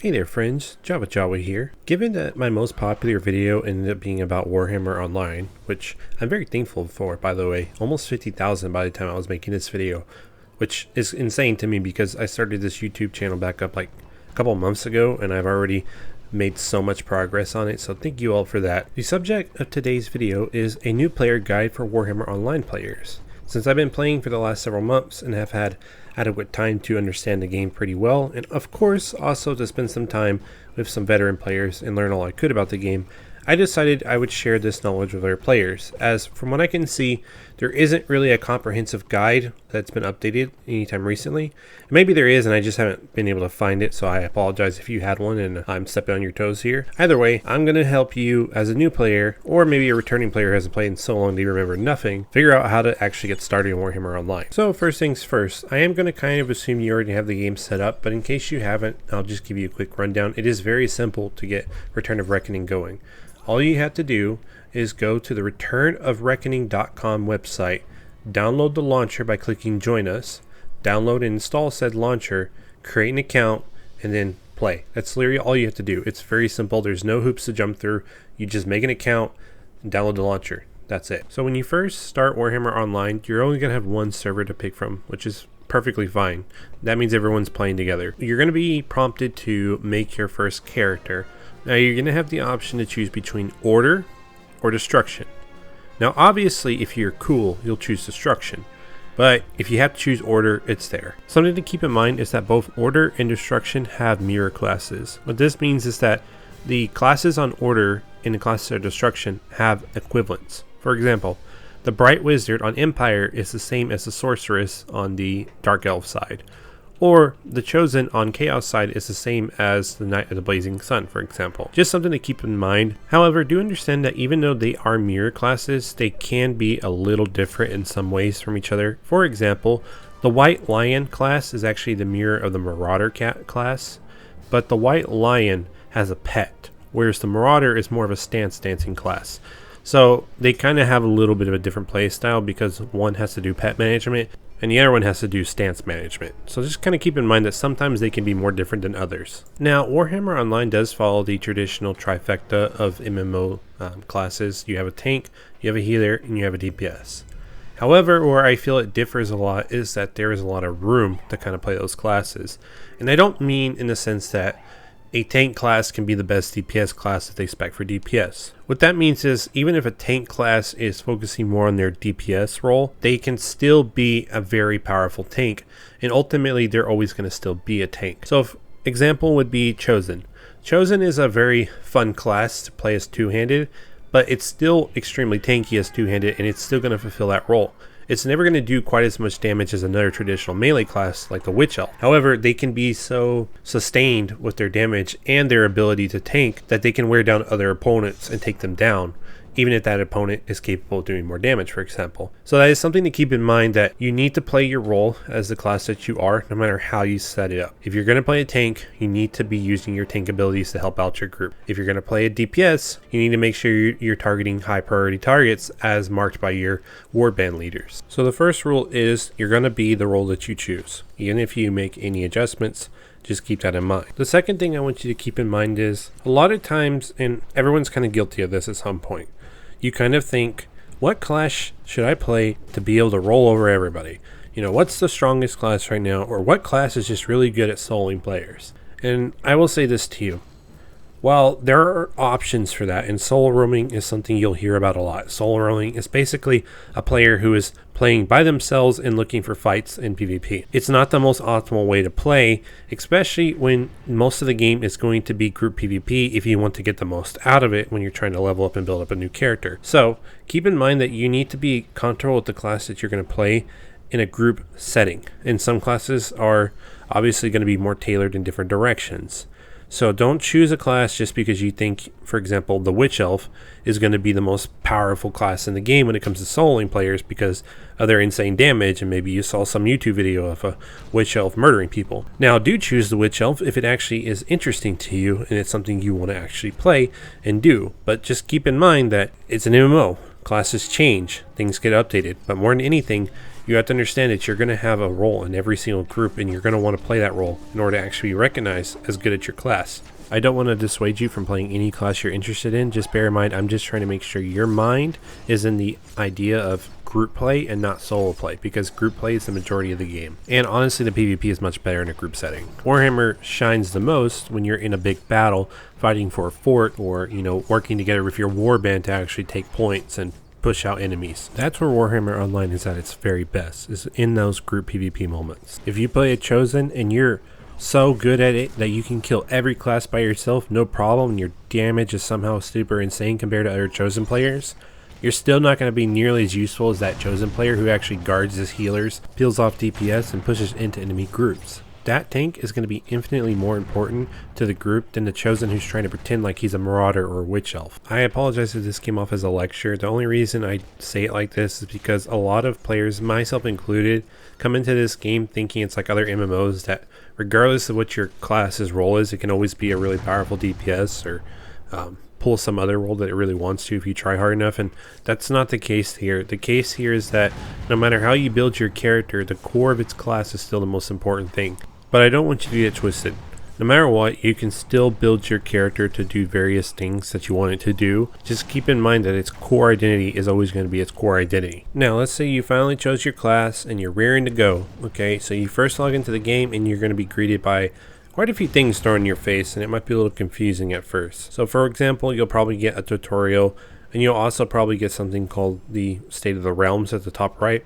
Hey there friends, Jawa here. Given that my most popular video ended up being about Warhammer Online, which I'm very thankful for by the way, almost 50,000 by the time I was making this video, which is insane to me because I started this YouTube channel back up like a couple months ago and I've already made so much progress on it, so thank you all for that. The subject of today's video is a new player guide for Warhammer Online players. Since I've been playing for the last several months and have had adequate time to understand the game pretty well, and of course also to spend some time with some veteran players and learn all I could about the game, I decided I would share this knowledge with other players, as from what I can see, there isn't really a comprehensive guide that's been updated anytime recently. Maybe there is and I just haven't been able to find it, so I apologize if you had one and I'm stepping on your toes here. Either way, I'm going to help you as a new player, or maybe a returning player who hasn't played in so long they remember nothing, figure out how to actually get started in Warhammer Online. So first things first, I am going to kind of assume you already have the game set up, but in case you haven't, I'll just give you a quick rundown. It is very simple to get Return of Reckoning going. All you have to do is go to the returnofreckoning.com website, download the launcher by clicking Join Us, download and install said launcher, create an account, and then play. That's literally all you have to do. It's very simple. There's no hoops to jump through. You just make an account and download the launcher. That's it. So when you first start Warhammer Online, you're only going to have one server to pick from, which is perfectly fine. That means everyone's playing together. You're going to be prompted to make your first character. Now you're going to have the option to choose between order or destruction. Now obviously if you're cool, you'll choose destruction. But if you have to choose order, it's there. Something to keep in mind is that both order and destruction have mirror classes. What this means is that the classes on order and the classes on destruction have equivalents. For example, the Bright Wizard on Empire is the same as the Sorceress on the Dark Elf side. Or the Chosen on Chaos side is the same as the Knight of the Blazing Sun, for example. Just something to keep in mind. However, do understand that even though they are mirror classes, they can be a little different in some ways from each other. For example, the White Lion class is actually the mirror of the Marauder cat class, but the White Lion has a pet, whereas the Marauder is more of a stance dancing class. So they kind of have a little bit of a different play style because one has to do pet management and the other one has to do stance management. So just kind of keep in mind that sometimes they can be more different than others. Now, Warhammer Online does follow the traditional trifecta of MMO classes. You have a tank, you have a healer, and you have a DPS. However, where I feel it differs a lot is that there is a lot of room to kind of play those classes. And I don't mean in the sense that a tank class can be the best DPS class that they spec for DPS. What that means is even if a tank class is focusing more on their DPS role, they can still be a very powerful tank, and ultimately they're always going to still be a tank. So example would be Chosen. Chosen is a very fun class to play as two-handed, but it's still extremely tanky as two-handed, and it's still going to fulfill that role. It's never going to do quite as much damage as another traditional melee class like the Witch Elf. However, they can be so sustained with their damage and their ability to tank that they can wear down other opponents and take them down, even if that opponent is capable of doing more damage, for example. So that is something to keep in mind, that you need to play your role as the class that you are, no matter how you set it up. If you're going to play a tank, you need to be using your tank abilities to help out your group. If you're going to play a DPS, you need to make sure you're targeting high priority targets as marked by your warband leaders. So the first rule is you're going to be the role that you choose. Even if you make any adjustments, just keep that in mind. The second thing I want you to keep in mind is a lot of times, and everyone's kind of guilty of this at some point, you kind of think, what class should I play to be able to roll over everybody? You know, what's the strongest class right now? Or what class is just really good at soloing players? And I will say this to you. While there are options for that, and solo roaming is something you'll hear about a lot. Solo roaming is basically a player who is playing by themselves and looking for fights in PvP. It's not the most optimal way to play, especially when most of the game is going to be group PvP if you want to get the most out of it when you're trying to level up and build up a new character. So keep in mind that you need to be comfortable with the class that you're going to play in a group setting. And some classes are obviously going to be more tailored in different directions. So don't choose a class just because you think, for example, the Witch Elf is going to be the most powerful class in the game when it comes to soloing players because of their insane damage, and maybe you saw some YouTube video of a Witch Elf murdering people. Now do choose the Witch Elf if it actually is interesting to you and it's something you want to actually play and do. But just keep in mind that it's an MMO. Classes change, things get updated, but more than anything, You have to understand that you're going to have a role in every single group, and you're going to want to play that role in order to actually be recognized as good at your class. I don't want to dissuade you from playing any class you're interested in. Just bear in mind, I'm just trying to make sure your mind is in the idea of group play and not solo play, because group play is the majority of the game. And honestly, the PvP is much better in a group setting. Warhammer shines the most when you're in a big battle, fighting for a fort, or, you know, working together with your warband to actually take points and push out enemies. That's where Warhammer Online is at its very best, is in those group PvP moments. If you play a Chosen and you're so good at it that you can kill every class by yourself, no problem, and your damage is somehow super insane compared to other Chosen players, you're still not going to be nearly as useful as that Chosen player who actually guards his healers, peels off DPS, and pushes into enemy groups. That tank is going to be infinitely more important to the group than the Chosen who's trying to pretend like he's a Marauder or a Witch Elf. I apologize if this came off as a lecture. The only reason I say it like this is because a lot of players, myself included, come into this game thinking it's like other MMOs that regardless of what your class's role is, it can always be a really powerful DPS or pull some other role that it really wants to if you try hard enough, and that's not the case here. The case here is that no matter how you build your character, the core of its class is still the most important thing. But I don't want you to get twisted. No matter what, you can still build your character to do various things that you want it to do. Just keep in mind that its core identity is always going to be its core identity. Now, let's say you finally chose your class and you're rearing to go. Okay, so you first log into the game and you're going to be greeted by quite a few things thrown in your face, and it might be a little confusing at first. So for example, you'll probably get a tutorial, and you'll also probably get something called the State of the Realms at the top right.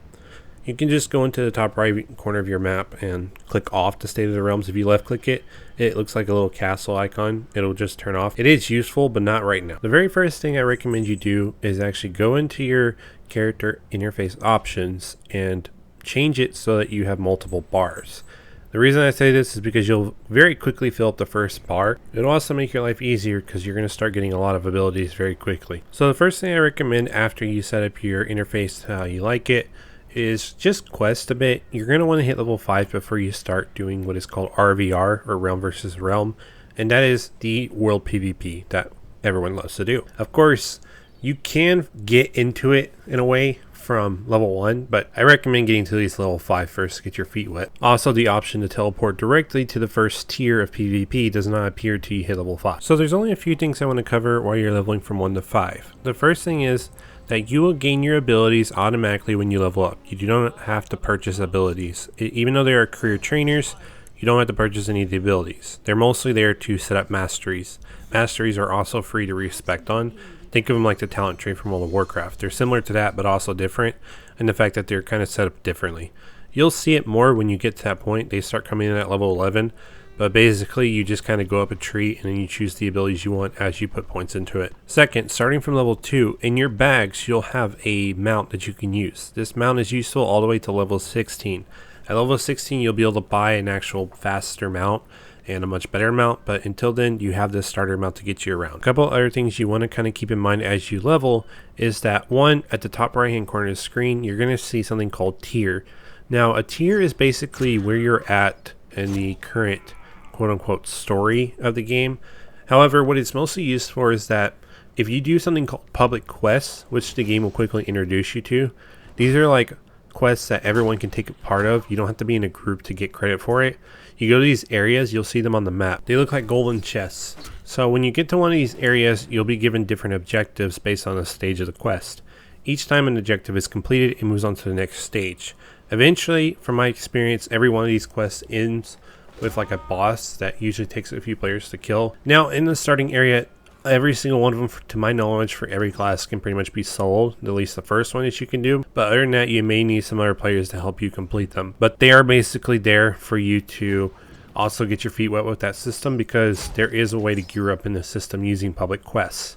You can just go into the top right corner of your map and click off the State of the Realms. If you left click it, it looks like a little castle icon. It'll just turn off. It is useful, but not right now. The very first thing I recommend you do is actually go into your character interface options and change it so that you have multiple bars. The reason I say this is because you'll very quickly fill up the first bar. It'll also make your life easier because you're going to start getting a lot of abilities very quickly. So the first thing I recommend after you set up your interface how you like it is just quest a bit. You're going to want to hit level 5 before you start doing what is called RVR, or Realm versus Realm, and that is the world PvP that everyone loves to do. Of course, you can get into it in a way from level 1, but I recommend getting to at least level 5 first to get your feet wet. Also, the option to teleport directly to the first tier of PvP does not appear till you hit level 5. So there's only a few things I want to cover while you're leveling from 1 to 5. The first thing is that you will gain your abilities automatically when you level up. You do not have to purchase abilities. Even though they are career trainers, you don't have to purchase any of the abilities. They're mostly there to set up masteries. Masteries are also free to respec on. Think of them like the talent tree from World of Warcraft. They're similar to that, but also different, and the fact that they're kind of set up differently. You'll see it more when you get to that point. They start coming in at level 11, but basically you just kind of go up a tree and then you choose the abilities you want as you put points into it. Second, starting from level 2, in your bags you'll have a mount that you can use. This mount is useful all the way to level 16. At level 16 you'll be able to buy an actual faster mount and a much better mount, but until then you have this starter mount to get you around. A couple other things you want to kind of keep in mind as you level is that, one, at the top right hand corner of the screen you're going to see something called tier. Now a tier is basically where you're at in the current quote-unquote story of the game. However, what it's mostly used for is that if you do something called public quests, which the game will quickly introduce you to, these are like quests that everyone can take a part of. You don't have to be in a group to get credit for it. You go to these areas, you'll see them on the map. They look like golden chests. So when you get to one of these areas, you'll be given different objectives based on the stage of the quest. Each time an objective is completed, it moves on to the next stage. Eventually, from my experience, every one of these quests ends with like a boss that usually takes a few players to kill. Now, in the starting area, every single one of them, to my knowledge, for every class can pretty much be soloed, at least the first one that you can do. But other than that, you may need some other players to help you complete them. But they are basically there for you to also get your feet wet with that system, because there is a way to gear up in the system using public quests.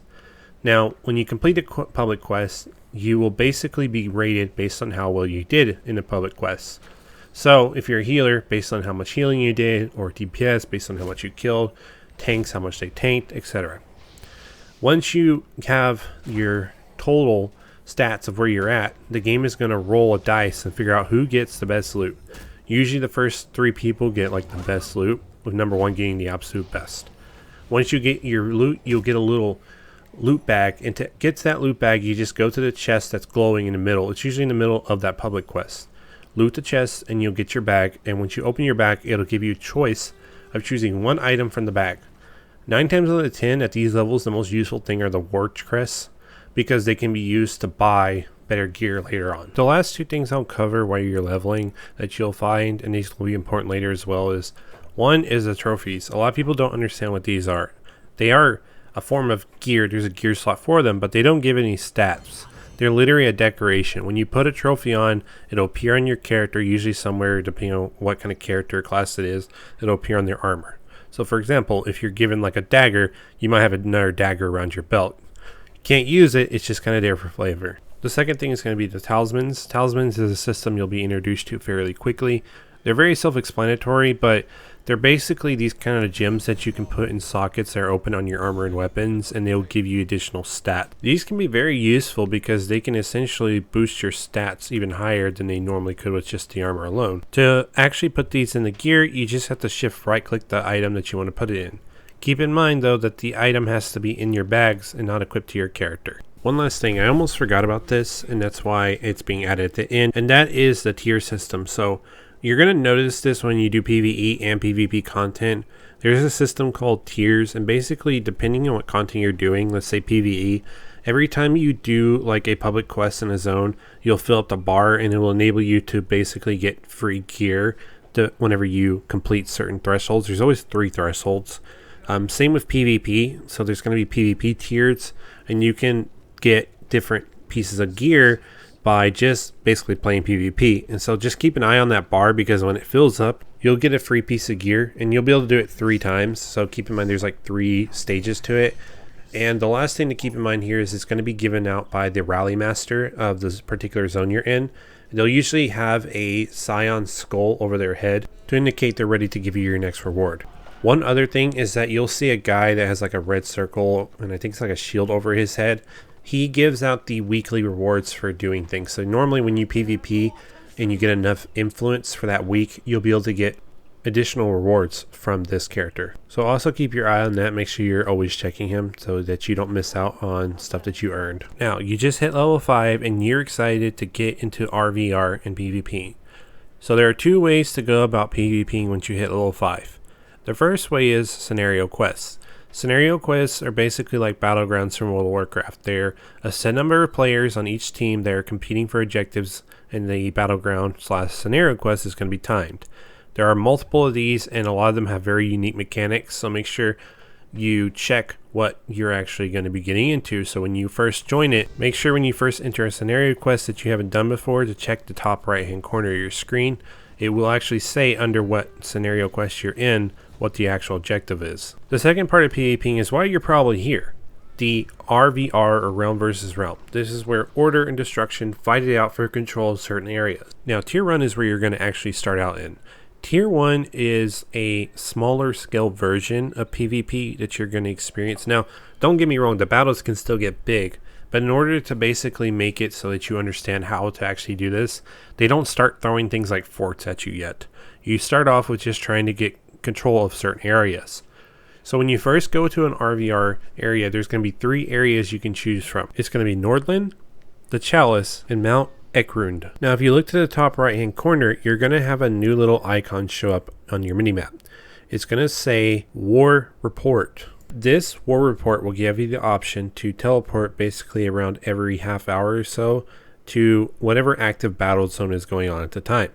Now, when you complete a public quest, you will basically be rated based on how well you did in the public quests. So if you're a healer, based on how much healing you did, or DPS based on how much you killed, tanks how much they tanked, etc. Once you have your total stats of where you're at, the game is going to roll a dice and figure out who gets the best loot. Usually the first 3 people get like the best loot, with number 1 getting the absolute best. Once you get your loot, you'll get a little loot bag, and to get to that loot bag you just go to the chest that's glowing in the middle. It's usually in the middle of that public quest. loot the chest, and you'll get your bag. And once you open your bag, it'll give you a choice of choosing one item from the bag. 9 times out of 10 at these levels, the most useful thing are the war crests, because they can be used to buy better gear later on. The last two things I'll cover while you're leveling that you'll find, and these will be important later as well, is one is the trophies. A lot of people don't understand what these are. They are a form of gear. There's a gear slot for them, but they don't give any stats. They're literally a decoration. When you put a trophy on, it'll appear on your character, usually somewhere depending on what kind of character or class it is. It'll appear on their armor. So for example, if you're given like a dagger, you might have another dagger around your belt. You can't use it, it's just kind of there for flavor. The second thing is going to be the Talismans. Talismans is a system you'll be introduced to fairly quickly. They're very self-explanatory, but they're basically these kind of gems that you can put in sockets that are open on your armor and weapons, and they'll give you additional stats. These can be very useful because they can essentially boost your stats even higher than they normally could with just the armor alone. To actually put these in the gear, you just have to shift right click the item that you want to put it in. Keep in mind though that the item has to be in your bags and not equipped to your character. One last thing, I almost forgot about this, and that's why it's being added at the end, and that is the tier system. So you're going to notice this when you do PvE and PvP content. There's a system called tiers, and basically depending on what content you're doing, let's say PvE, every time you do like a public quest in a zone, you'll fill up the bar, and it will enable you to basically get free gear whenever you complete certain thresholds. There's always 3 thresholds. Same with PvP, so there's going to be PvP tiers, and you can get different pieces of gear by just basically playing PvP. And so just keep an eye on that bar, because when it fills up, you'll get a free piece of gear, and you'll be able to do it 3 times. So keep in mind there's like 3 stages to it. And the last thing to keep in mind here is it's going to be given out by the rally master of this particular zone you're in. They'll usually have a Scion skull over their head to indicate they're ready to give you your next reward. One other thing is that you'll see a guy that has like a red circle, and I think it's like a shield over his head. He gives out the weekly rewards for doing things. So normally when you PvP and you get enough influence for that week, you'll be able to get additional rewards from this character. So also keep your eye on that. Make sure you're always checking him so that you don't miss out on stuff that you earned. Now, you just hit level 5 and you're excited to get into RVR and PvP. So there are 2 ways to go about PvPing once you hit level 5. The first way is scenario quests. Scenario quests are basically like battlegrounds from World of Warcraft. They're a set number of players on each team that are competing for objectives, and the battleground/scenario quest is going to be timed. There are multiple of these, and a lot of them have very unique mechanics, so make sure you check what you're actually going to be getting into. So when you first join it, make sure when you first enter a scenario quest that you haven't done before to check the top right hand corner of your screen. It will actually say under what scenario quest you're in what the actual objective is. The second part of PvPing is why you're probably here. The RVR, or Realm versus Realm. This is where order and destruction fight it out for control of certain areas. Now tier 1 is where you're going to actually start out in. Tier 1 is a smaller scale version of PvP that you're going to experience. Now don't get me wrong, the battles can still get big, but in order to basically make it so that you understand how to actually do this, they don't start throwing things like forts at you yet. You start off with just trying to get control of certain areas. So when you first go to an RVR area, there's going to be 3 areas you can choose from. It's going to be Nordland, the Chalice, and Mount Ekrund. Now if you look to the top right hand corner, you're going to have a new little icon show up on your minimap. It's going to say War Report. This War Report will give you the option to teleport basically around every half hour or so to whatever active battle zone is going on at the time.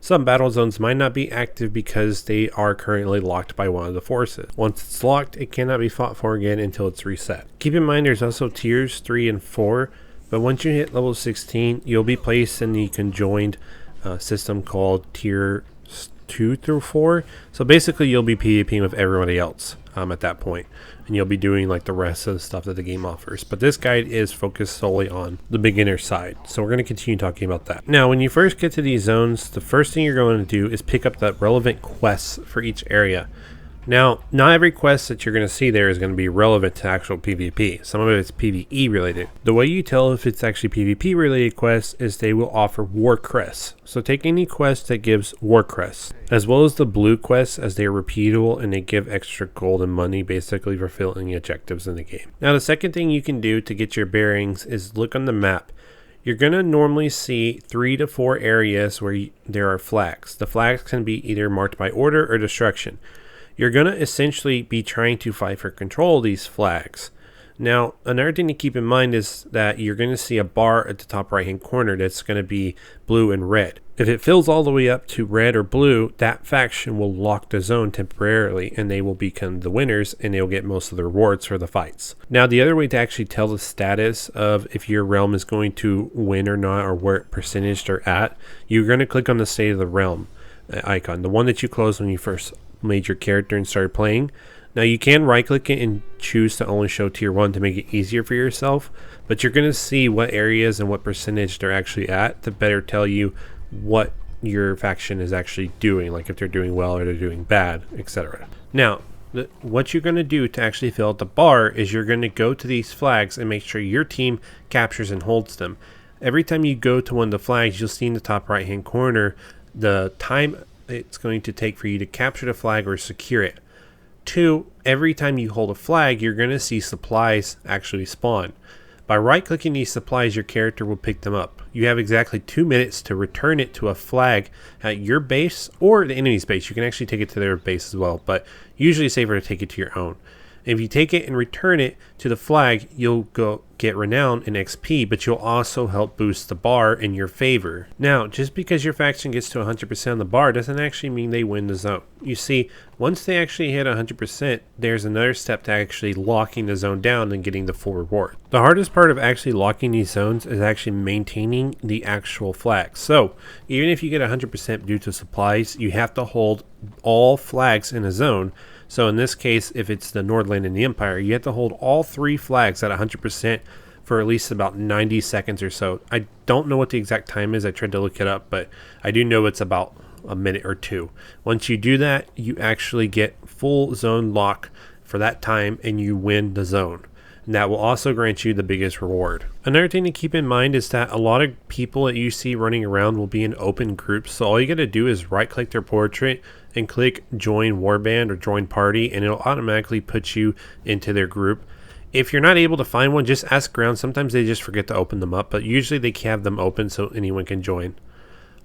Some battle zones might not be active because they are currently locked by one of the forces. Once it's locked, it cannot be fought for again until it's reset. Keep in mind there's also tiers 3 and 4, but once you hit level 16, you'll be placed in the conjoined system called tier 2 through 4. So basically you'll be PvPing with everybody else at that point, and you'll be doing like the rest of the stuff that the game offers. But this guide is focused solely on the beginner side, so we're going to continue talking about that. Now when you first get to these zones, the first thing you're going to do is pick up the relevant quests for each area. Now, not every quest that you're going to see there is going to be relevant to actual PvP. Some of it is PvE related. The way you tell if it's actually PvP related quests is they will offer war crests. So take any quest that gives war crests, as well as the blue quests, as they are repeatable and they give extra gold and money basically for filling objectives in the game. Now the second thing you can do to get your bearings is look on the map. you're going to normally see 3 to 4 areas where there are flags. The flags can be either marked by order or destruction. You're going to essentially be trying to fight for control of these flags. Now, another thing to keep in mind is that you're going to see a bar at the top right hand corner that's going to be blue and red. If it fills all the way up to red or blue, that faction will lock the zone temporarily and they will become the winners and they'll get most of the rewards for the fights. Now, the other way to actually tell the status of if your realm is going to win or not, or what percentage they're at, you're going to click on the state of the realm icon, the one that you closed when you first made your character and started playing. Now you can right click it and choose to only show tier 1 to make it easier for yourself, but you're going to see what areas and what percentage they're actually at to better tell you what your faction is actually doing, like if they're doing well or they're doing bad, etc. Now, what you're going to do to actually fill out the bar is you're going to go to these flags and make sure your team captures and holds them. Every time you go to one of the flags, you'll see in the top right hand corner the time it's going to take for you to capture the flag or secure it. 2, every time you hold a flag, you're going to see supplies actually spawn. By right-clicking these supplies, your character will pick them up. You have exactly 2 minutes to return it to a flag at your base or the enemy's base. You can actually take it to their base as well, but usually it's safer to take it to your own. If you take it and return it to the flag, you'll go get renown and XP, but you'll also help boost the bar in your favor. Now, just because your faction gets to 100% on the bar doesn't actually mean they win the zone. You see, once they actually hit 100%, there's another step to actually locking the zone down and getting the full reward. The hardest part of actually locking these zones is actually maintaining the actual flags. So, even if you get 100% due to supplies, you have to hold all flags in a zone. So in this case, if it's the Nordland and the Empire, you have to hold all 3 flags at 100% for at least about 90 seconds or so. I don't know what the exact time is. I tried to look it up, but I do know it's about a minute or 2. Once you do that, you actually get full zone lock for that time and you win the zone. And that will also grant you the biggest reward. Another thing to keep in mind is that a lot of people that you see running around will be in open groups. So all you got to do is right click their portrait and click join warband or join party, and it'll automatically put you into their group. If you're not able to find one, just ask around. Sometimes they just forget to open them up, but usually they have them open so anyone can join.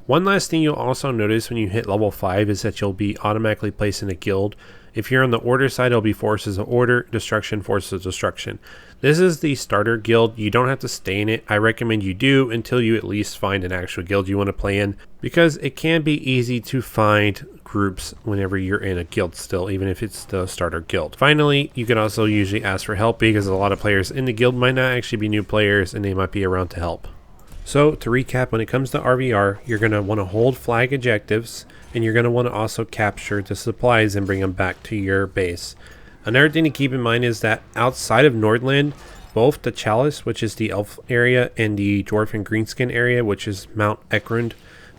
One last thing you'll also notice when you hit level 5 is that you'll be automatically placed in a guild. If you're on the order side, it'll be Forces of Order, Destruction, Forces of Destruction. This is the starter guild. You don't have to stay in it. I recommend you do until you at least find an actual guild you want to play in, because it can be easy to find groups whenever you're in a guild still, even if it's the starter guild. Finally, you can also usually ask for help because a lot of players in the guild might not actually be new players and they might be around to help. So to recap, when it comes to RVR, you're going to want to hold flag objectives, and you're going to want to also capture the supplies and bring them back to your base. Another thing to keep in mind is that outside of Nordland, both the Chalice, which is the elf area, and the dwarf and greenskin area, which is Mount Ekrund,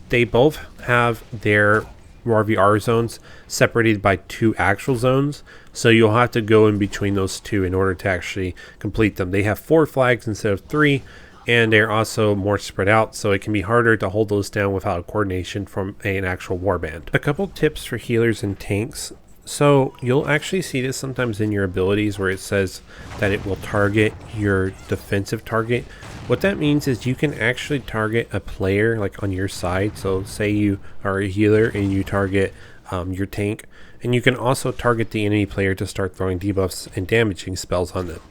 they both have their RVR zones separated by 2 actual zones. So you'll have to go in between those 2 in order to actually complete them. They have 4 flags instead of 3. And they're also more spread out, so it can be harder to hold those down without coordination from an actual warband. A couple tips for healers and tanks. So you'll actually see this sometimes in your abilities where it says that it will target your defensive target. What that means is you can actually target a player like on your side. So say you are a healer and you target your tank, and you can also target the enemy player to start throwing debuffs and damaging spells on them.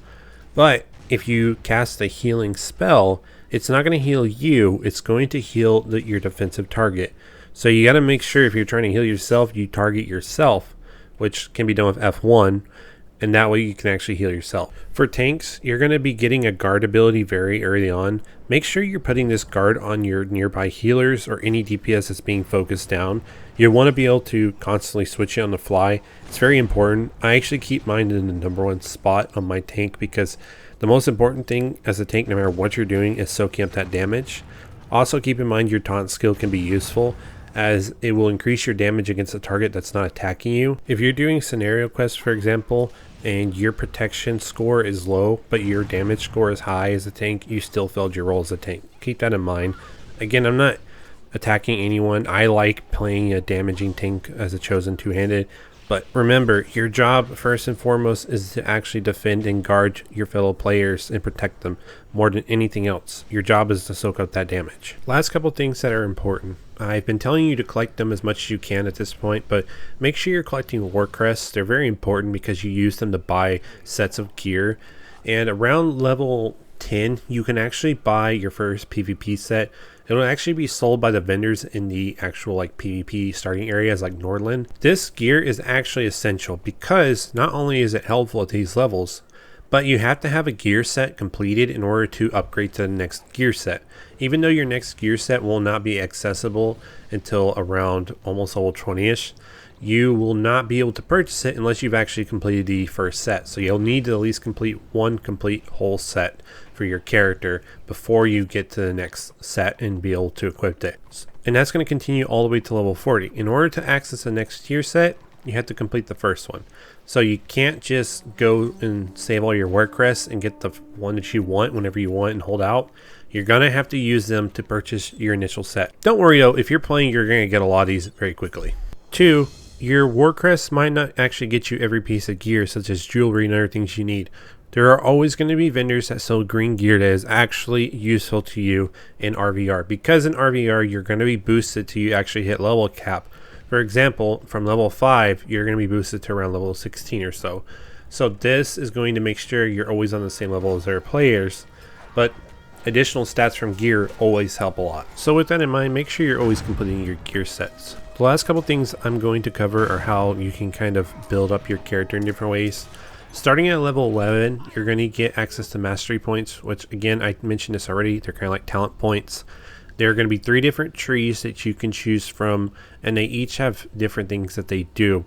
But if you cast a healing spell, it's not going to heal you, it's going to heal your defensive target. So you got to make sure if you're trying to heal yourself, you target yourself, which can be done with F1, and that way you can actually heal yourself. For tanks, you're going to be getting a guard ability very early on. Make sure you're putting this guard on your nearby healers or any DPS that's being focused down. You want to be able to constantly switch it on the fly. It's very important. I actually keep mine in the #1 spot on my tank because the most important thing as a tank, no matter what you're doing, is soaking up that damage. Also keep in mind your taunt skill can be useful, as it will increase your damage against a target that's not attacking you. If you're doing scenario quests, for example, and your protection score is low, but your damage score is high as a tank, you still failed your role as a tank. Keep that in mind. Again, I'm not attacking anyone. I like playing a damaging tank as a chosen two-handed. But remember, your job first and foremost is to actually defend and guard your fellow players and protect them more than anything else. Your job is to soak up that damage. Last couple things that are important. I've been telling you to collect them as much as you can at this point, but make sure you're collecting war crests. They're very important because you use them to buy sets of gear. And around level 10, you can actually buy your first PvP set. It will actually be sold by the vendors in the actual like PvP starting areas like Nordland. This gear is actually essential because not only is it helpful at these levels, but you have to have a gear set completed in order to upgrade to the next gear set. Even though your next gear set will not be accessible until around almost level 20-ish, you will not be able to purchase it unless you've actually completed the first set. So you'll need to at least complete one complete whole set for your character before you get to the next set and be able to equip it. And that's going to continue all the way to level 40. In order to access the next tier set, you have to complete the first one. So you can't just go and save all your war crests and get the one that you want whenever you want and hold out. You're going to have to use them to purchase your initial set. Don't worry though, if you're playing, you're going to get a lot of these very quickly. 2, your war crests might not actually get you every piece of gear, such as jewelry and other things you need. There are always going to be vendors that sell green gear that is actually useful to you in RVR. Because in RVR, you're going to be boosted till you actually hit level cap. For example, from level 5, you're going to be boosted to around level 16 or so. So this is going to make sure you're always on the same level as other players. But additional stats from gear always help a lot. So with that in mind, make sure you're always completing your gear sets. The last couple things I'm going to cover are how you can kind of build up your character in different ways. Starting at level 11, you're going to get access to mastery points, which again, I mentioned this already, they're kind of like talent points. There are going to be 3 different trees that you can choose from, and they each have different things that they do.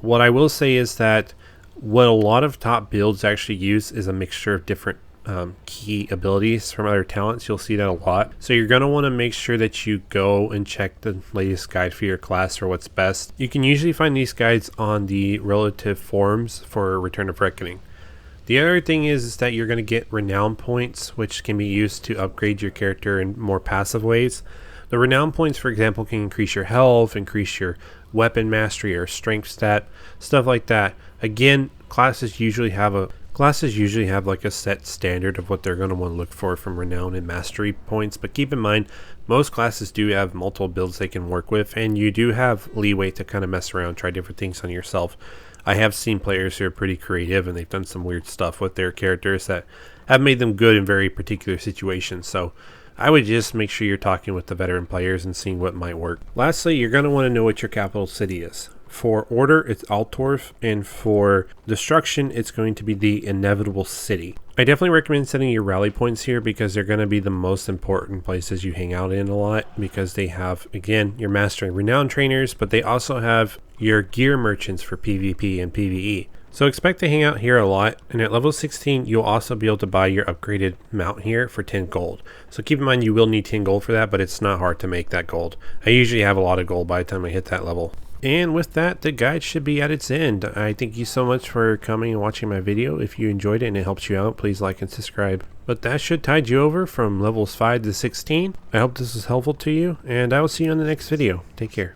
What I will say is that what a lot of top builds actually use is a mixture of different key abilities from other talents. You'll see that a lot. So you're going to want to make sure that you go and check the latest guide for your class for what's best. You can usually find these guides on the relative forums for Return of Reckoning. The other thing is that you're going to get renown points, which can be used to upgrade your character in more passive ways. The renown points, for example, can increase your health, increase your weapon mastery or strength stat, stuff like that. Again, classes usually have like a set standard of what they're going to want to look for from renown and mastery points, but keep in mind most classes do have multiple builds they can work with, and you do have leeway to kind of mess around, try different things on yourself. I have seen players who are pretty creative and they've done some weird stuff with their characters that have made them good in very particular situations. So I would just make sure you're talking with the veteran players and seeing what might work. Lastly, you're going to want to know what your capital city is. For Order, it's Altdorf, and for Destruction, it's going to be the Inevitable City. I definitely recommend setting your rally points here because they're going to be the most important places you hang out in a lot, because they have, again, your Master and Renown trainers, but they also have your gear merchants for PvP and PvE. So expect to hang out here a lot, and at level 16, you'll also be able to buy your upgraded mount here for 10 gold. So keep in mind you will need 10 gold for that, but it's not hard to make that gold. I usually have a lot of gold by the time I hit that level. And with that, the guide should be at its end. I thank you so much for coming and watching my video. If you enjoyed it and it helps you out, please like and subscribe. But that should tide you over from levels 5 to 16. I hope this was helpful to you, and I will see you in the next video. Take care.